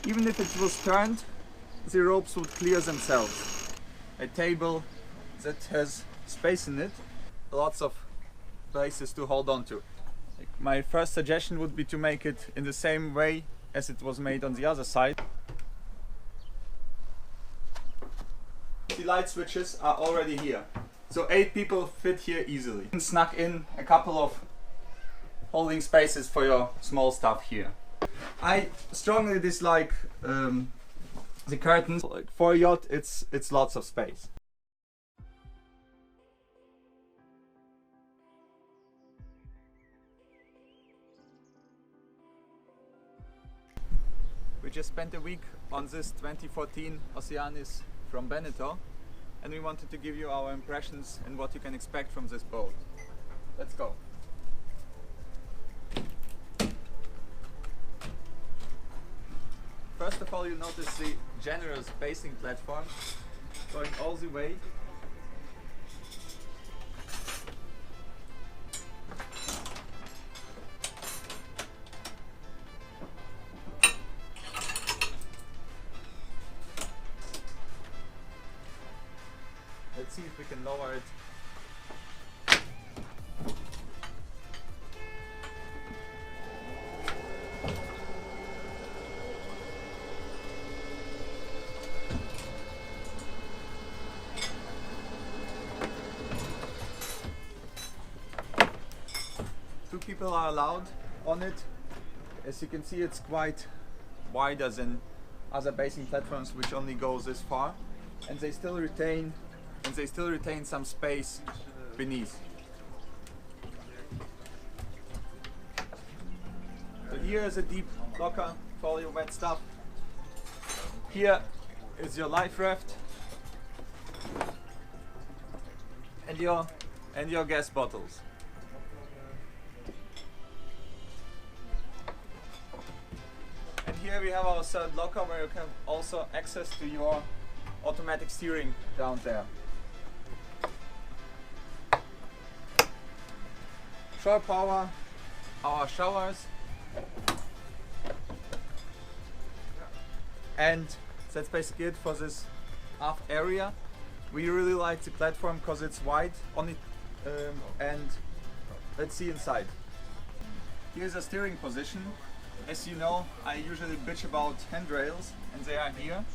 Even if it was turned, the ropes would clear themselves. A table that has space in it, lots of places to hold on to. My first suggestion would be to make it in the same way as it was made on the other side. The light switches are already here, so 8 people fit here easily. You can snuck in a couple of holding spaces for your small stuff here. I strongly dislike the curtains. For a yacht, it's lots of space. We just spent a week on this 2014 Oceanis from Beneteau, and we wanted to give you our impressions and what you can expect from this boat. Let's go. First of all, you notice the generous basing platform going all the way. Let's see if we can lower it. Two people are allowed on it. As you can see, it's quite wider than other basing platforms, which only go this far, and they still retain some space beneath. So here is a deep locker for all your wet stuff. Here is your life raft and your gas bottles. And here we have our third locker, where you can also access to your automatic steering down there. Shore power, our showers, and that's basically it for this aft area. We really like the platform because it's wide on it, and let's see inside. Here's a steering position. As you know, I usually bitch about handrails, and they are here.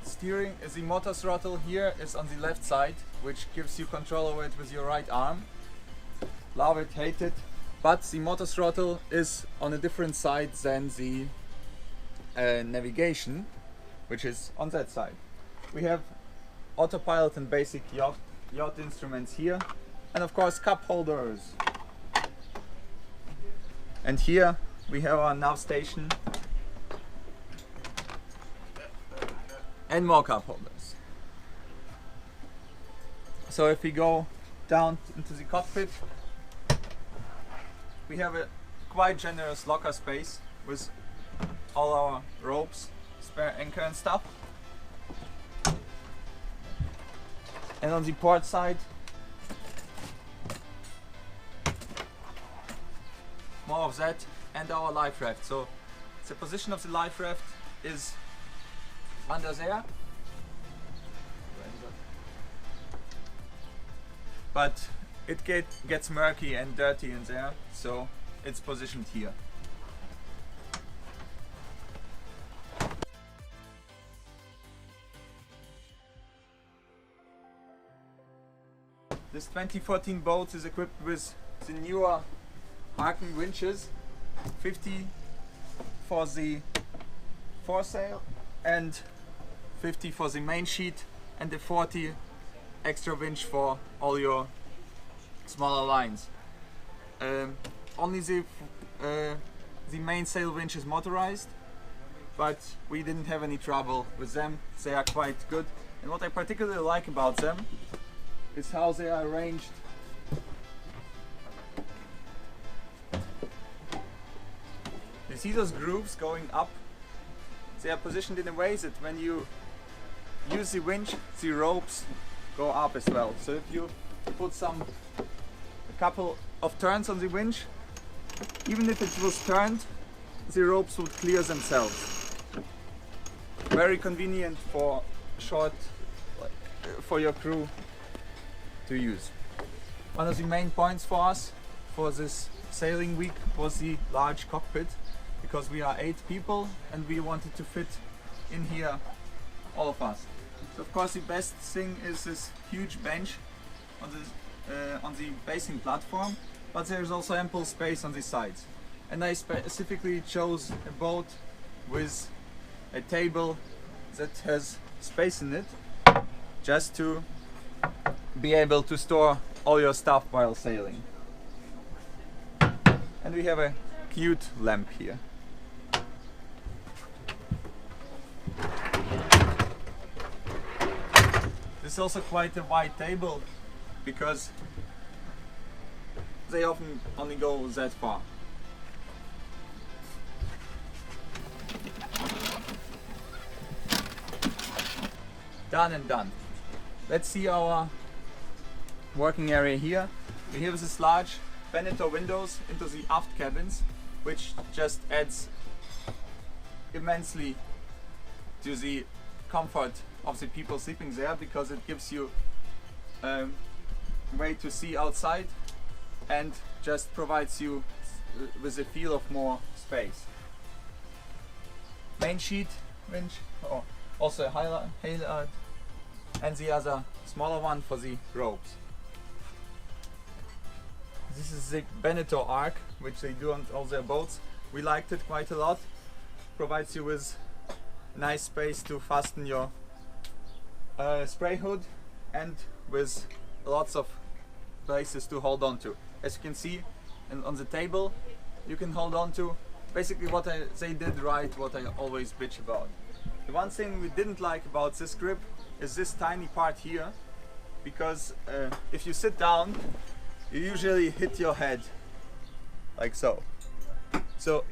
Steering is the motor throttle here is on the left side, which gives you control over it with your right arm. Love it, hate it, but the motor throttle is on a different side than the navigation, which is on that side. We have autopilot and basic yacht instruments here, and of course cup holders. And here we have our nav station and more cup holders. So if we go down into the cockpit, we have a quite generous locker space with all our ropes, spare anchor and stuff. And on the port side, more of that, and our life raft. So the position of the life raft is under there, but it gets murky and dirty in there, so it's positioned here. This 2014 boat is equipped with the newer arcing winches, 50 for the foresail and 50 for the main sheet, and the 40 extra winch for all your smaller lines. Only the main sail winch is motorized, but we didn't have any trouble with them. They are quite good, and what I particularly like about them is how they are arranged. You see those grooves going up? They are positioned in a way that when you use the winch, the ropes go up as well. So if you put a couple of turns on the winch, even if it was turned, the ropes would clear themselves. very convenient for short, for your crew to use. One of the main points for us for this sailing week was the large cockpit, because we are 8 people and we wanted to fit in here all of us. So of course the best thing is this huge bench on the basing platform, but there is also ample space on the sides. And I specifically chose a boat with a table that has space in it, just to be able to store all your stuff while sailing. And we have a cute lamp here. This is also quite a wide table, because they often only go that far. Done and done. Let's see our working area here. We have this large Beneteau windows into the aft cabins, which just adds immensely to the comfort of the people sleeping there, because it gives you a way to see outside and just provides you with a feel of more space. Main sheet winch, also a halyard, and the other smaller one for the ropes. This is the Beneteau arc, which they do on all their boats. We liked it quite a lot. Provides you with nice space to fasten your spray hood, and with lots of places to hold on to. As you can see, and on the table you can hold on to basically what they did right, what I always bitch about. The one thing we didn't like about this grip is this tiny part here, because if you sit down you usually hit your head like so. So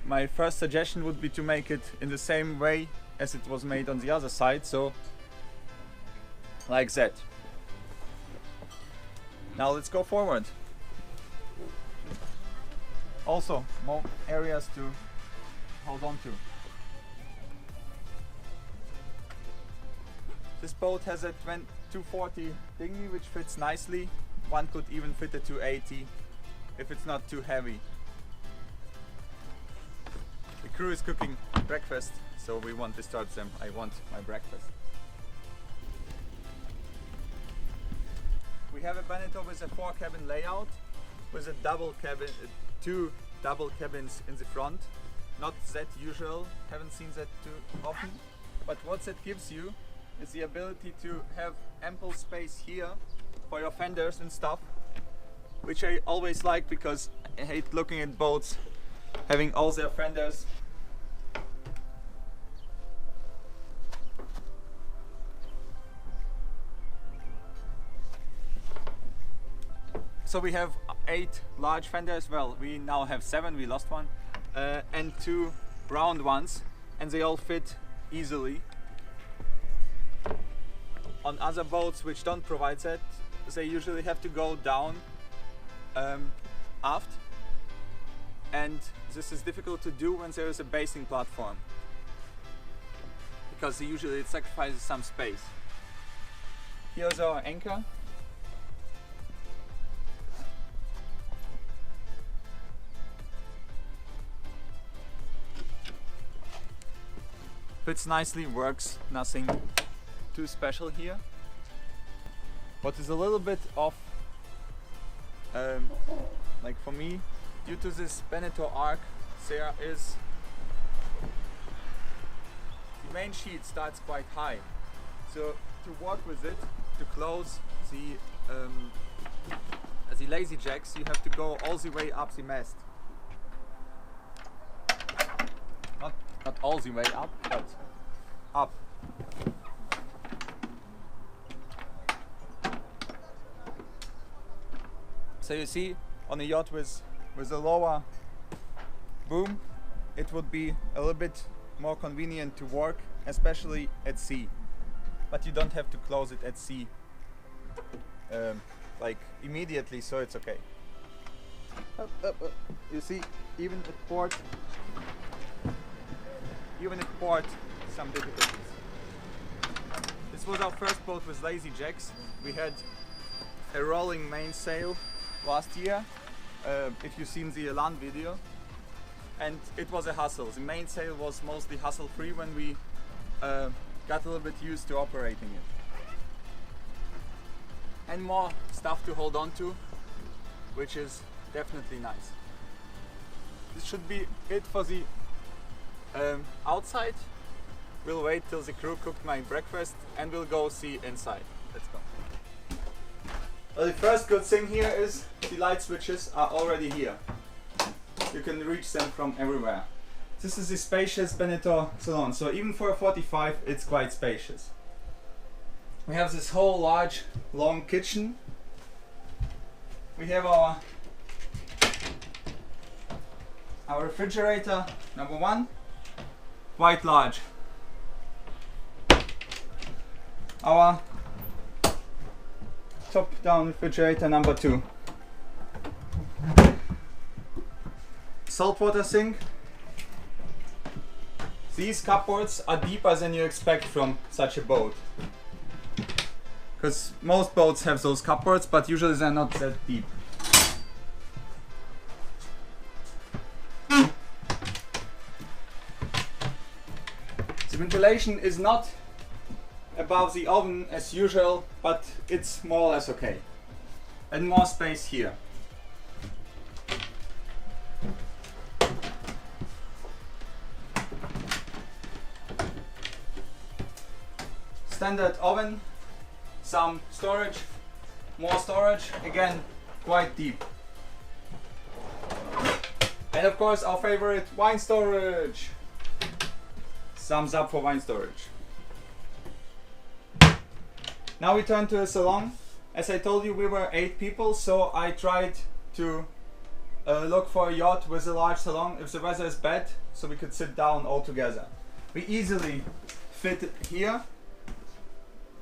my first suggestion would be to make it in the same way as it was made on the other side, so like that. Now let's go forward. Also, more areas to hold on to. This boat has a 240 dinghy, which fits nicely. One could even fit a 280 if it's not too heavy. The crew is cooking breakfast, so we want to start them. I want my breakfast. We have a Beneteau with a 4-cabin layout, with a double cabin, 2 double cabins in the front. Not that usual, haven't seen that too often. But what that gives you is the ability to have ample space here for your fenders and stuff, which I always like, because I hate looking at boats having all their fenders so we have 8 large fenders. Well, we now have 7, we lost one, and 2 round ones, and they all fit easily. On other boats which don't provide that, they usually have to go down aft, and this is difficult to do when there is a basing platform, because usually it sacrifices some space. Here's our anchor. Fits nicely, works, nothing too special here. What is a little bit off, like for me, due to this Beneteau arc, there is the main sheet starts quite high. So to work with it, to close the lazy jacks, you have to go all the way up the mast. Not all the way up, but up. So you see, on a yacht with a lower boom, it would be a little bit more convenient to work, especially at sea. But you don't have to close it at sea like immediately, so it's okay. You see, even even it brought some difficulties. This was our first boat with lazy jacks. We had a rolling mainsail last year, if you've seen the Salon video, and it was a hassle. The mainsail was mostly hassle-free when we got a little bit used to operating it. And more stuff to hold on to, which is definitely nice. This should be it for the outside. We'll wait till the crew cooked my breakfast and we'll go see inside. Let's go. Well, the first good thing here is the light switches are already here. You can reach them from everywhere. This is the spacious Beneteau Salon, so even for a 45 it's quite spacious. We have this whole large long kitchen. We have our refrigerator, number 1, quite large. Our top-down refrigerator, number 2. Saltwater sink. These cupboards are deeper than you expect from such a boat. Because most boats have those cupboards, but usually they're not that deep. The ventilation is not above the oven as usual, but it's more or less okay. And more space here. Standard oven, some storage, more storage, again quite deep. And of course our favorite, wine storage. Thumbs up for wine storage. Now we turn to a salon. As I told you, we were 8 people, so I tried to look for a yacht with a large salon if the weather is bad, so we could sit down all together. We easily fit here,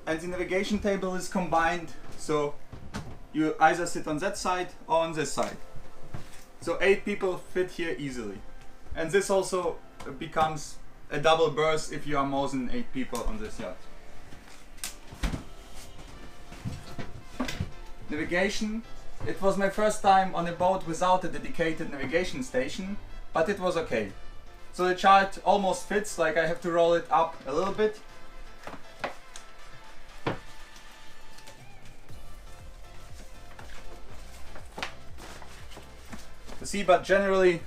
and the navigation table is combined, so you either sit on that side or on this side. So 8 people fit here easily. And this also becomes a double berth if you are more than 8 people on this yacht. Navigation. It was my first time on a boat without a dedicated navigation station, but it was okay. So the chart almost fits, like I have to roll it up a little bit. You see, but generally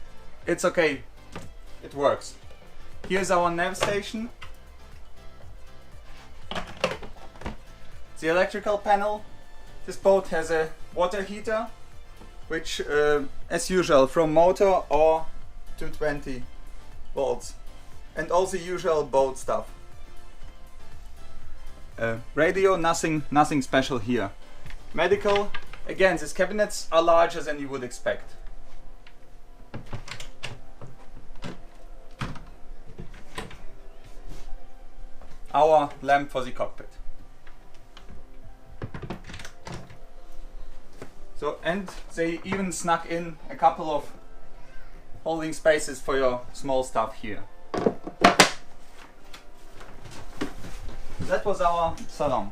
it's okay. It works. Here's our nav station. The electrical panel. This boat has a water heater, which as usual from motor or 220 volts, and all the usual boat stuff. Radio, nothing special here. Medical, again, these cabinets are larger than you would expect. Our lamp for the cockpit. So, and they even snuck in a couple of holding spaces for your small stuff here. That was our salon.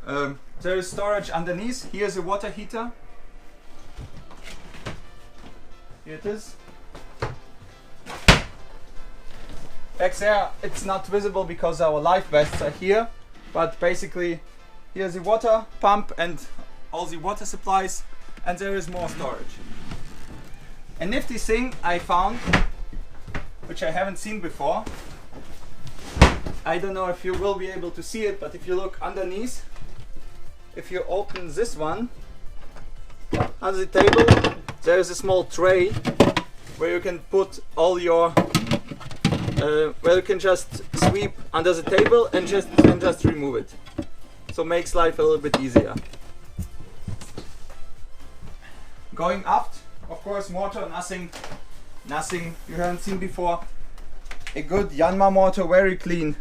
There is storage underneath. Here's a water heater. Here it is. Back there it's not visible because our life vests are here, but basically here's the water pump and all the water supplies, and there is more storage. A nifty thing I found, which I haven't seen before. I don't know if you will be able to see it, but if you look underneath, if you open this one, under the table, there is a small tray where you can put all your, where you can just sweep under the table and just remove it. So makes life a little bit easier. Going aft, of course, motor, nothing you haven't seen before. A good Yanmar motor, very clean.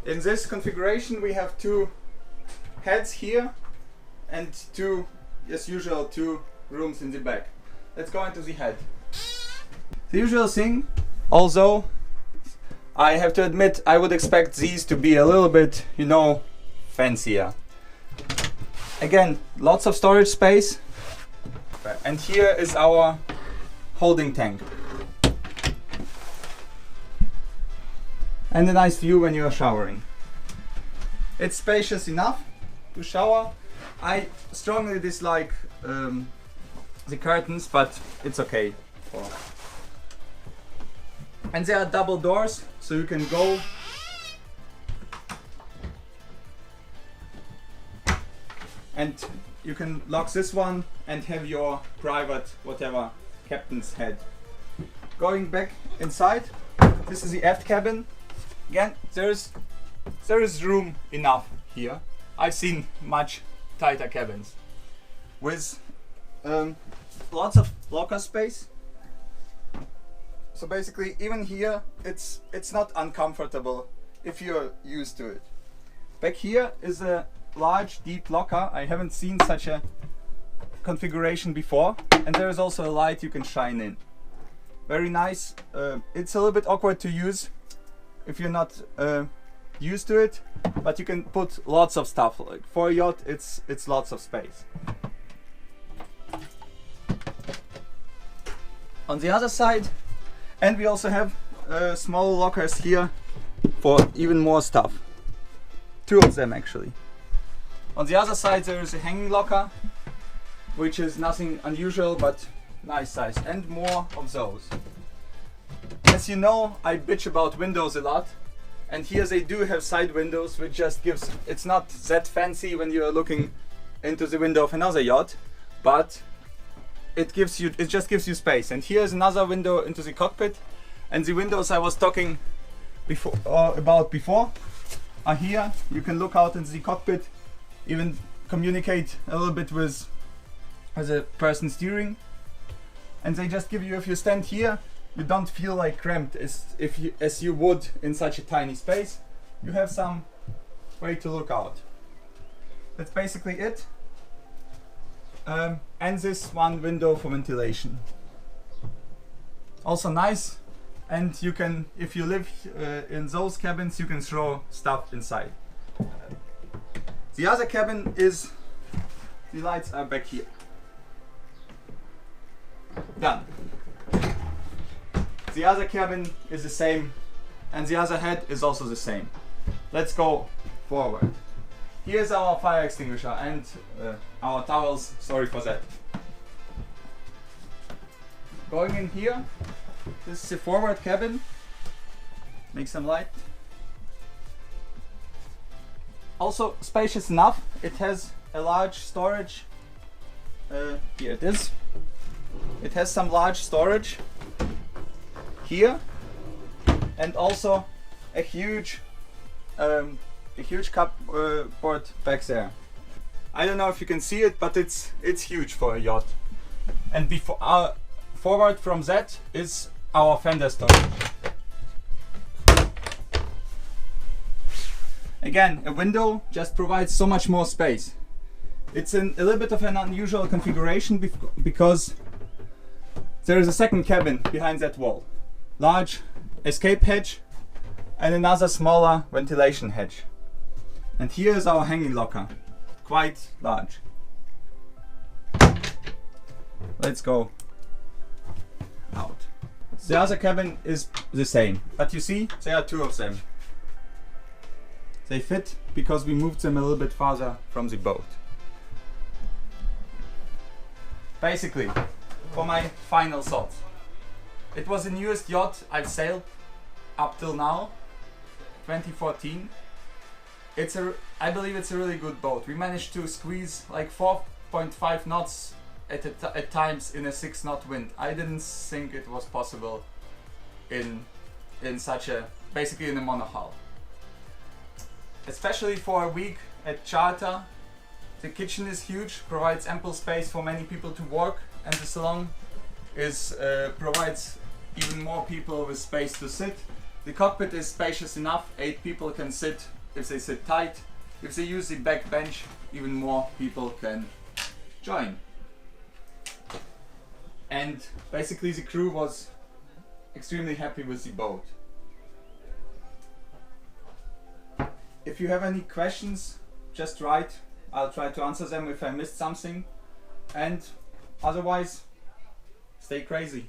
A In this configuration we have two heads here and two, as usual, two rooms in the back. Let's go into the head. The usual thing, although I have to admit I would expect these to be a little bit, you know, fancier. Again, lots of storage space, and here is our holding tank. And a nice view when you are showering. It's spacious enough to shower. I strongly dislike the curtains, but it's okay. And there are double doors, so you can go and you can lock this one and have your private whatever captain's head. Going back inside, this is the aft cabin. Again, there is room enough here. I've seen much tighter cabins with lots of locker space. So basically, even here, it's not uncomfortable if you're used to it. Back here is a large, deep locker. I haven't seen such a configuration before, and there is also a light you can shine in. Very nice. It's a little bit awkward to use if you're not used to it, but you can put lots of stuff. Like for a yacht, it's lots of space. On the other side, and we also have small lockers here for even more stuff. Two of them actually. On the other side there is a hanging locker, which is nothing unusual but nice size, and more of those. As you know, I bitch about windows a lot, and here they do have side windows, which just gives, it's not that fancy when you're looking into the window of another yacht, but it just gives you space. And here's another window into the cockpit, and the windows I was talking about before are here. You can look out into the cockpit, even communicate a little bit with the person steering, and they just give you, if you stand here, you don't feel like cramped as you would in such a tiny space. You have some way to look out. That's basically it. And this one window for ventilation. Also nice, and you can, if you live in those cabins, you can throw stuff inside. The other cabin is, the lights are back here. Done. The other cabin is the same, and the other head is also the same. Let's go forward. Here's our fire extinguisher and our towels, sorry for that. Going in here, this is the forward cabin. Make some light. Also spacious enough. It has a large storage. Here it is. It has some large storage here, and also a huge cupboard back there. I don't know if you can see it, but it's huge for a yacht. And before forward from that is our fender storage. Again, a window just provides so much more space. It's a little bit of an unusual configuration because there is a second cabin behind that wall. Large escape hatch and another smaller ventilation hatch. And here is our hanging locker, quite large. Let's go out. The other cabin is the same, but you see, there are two of them. They fit because we moved them a little bit farther from the boat. Basically, for my final thoughts. It was the newest yacht I've sailed up till now, 2014. I believe it's a really good boat. We managed to squeeze like 4.5 knots at times in a 6-knot wind. I didn't think it was possible in such a, basically in a monohull. Especially for a week at charter. The kitchen is huge, provides ample space for many people to work, and the salon provides even more people with space to sit. The cockpit is spacious enough, 8 people can sit if they sit tight, if they use the back bench, even more people can join. And basically the crew was extremely happy with the boat. If you have any questions, just write. I'll try to answer them if I missed something. And otherwise, stay crazy.